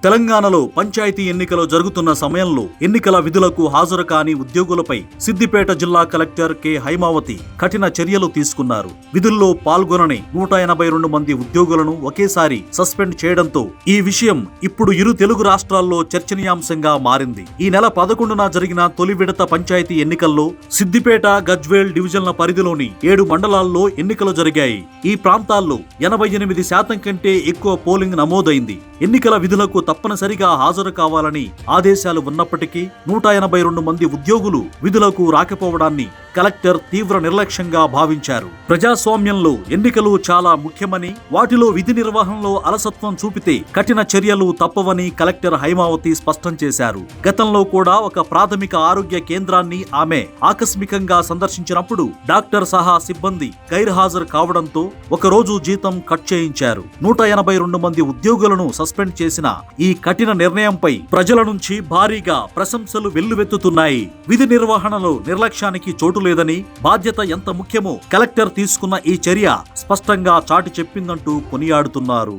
తెలంగాణలో పంచాయతీ ఎన్నికలు జరుగుతున్న సమయంలో ఎన్నికల విధులకు హాజరు కాని ఉద్యోగులపై సిద్దిపేట జిల్లా కలెక్టర్ కె హైమావతి కఠిన చర్యలు తీసుకున్నారు. విధుల్లో పాల్గొనని 182 మంది ఉద్యోగులను ఒకేసారి సస్పెండ్ చేయడంతో ఈ విషయం ఇప్పుడు ఇరు తెలుగు రాష్ట్రాల్లో చర్చనీయాంశంగా మారింది. ఈ నెల 11న జరిగిన తొలి విడత పంచాయతీ ఎన్నికల్లో సిద్దిపేట, గజ్వేల్ డివిజన్ల పరిధిలోని 7 మండలాల్లో ఎన్నికలు జరిగాయి. ఈ ప్రాంతాల్లో 88% కంటే ఎక్కువ పోలింగ్ నమోదైంది. ఎన్నికల విధులకు తప్పనిసరిగా హాజరు కావాలని ఆదేశాలు ఉన్నప్పటికీ 182 మంది ఉద్యోగులు విధులకు రాకపోవడాన్ని కలెక్టర్ తీవ్ర నిర్లక్ష్యంగా భావించారు. ప్రజాస్వామ్యంలో ఎన్నికలు చాలా ముఖ్యమని, వాటిలో విధి నిర్వహణలో అలసత్వం చూపితే కఠిన చర్యలు తప్పవని కలెక్టర్ హైమావతి స్పష్టం చేశారు. గతంలో కూడా ఒక ప్రాథమిక ఆరోగ్య కేంద్రాన్ని ఆమె ఆకస్మికంగా సందర్శించినప్పుడు డాక్టర్ సహా సిబ్బంది గైర్హాజరు కావడంతో ఒకరోజు జీతం కట్ చేయించారు. 182 మంది ఉద్యోగులను సస్పెండ్ చేసిన ఈ కఠిన నిర్ణయంపై ప్రజల నుంచి భారీగా ప్రశంసలు వెల్లువెత్తుతున్నాయి. విధి నిర్వహణలో నిర్లక్ష్యానికి చోటు లేదని, బాధ్యత ఎంత ముఖ్యమో కలెక్టర్ తీసుకున్న ఈ చర్య స్పష్టంగా చాటి చెప్పిందంటూ కొనియాడుతున్నారు.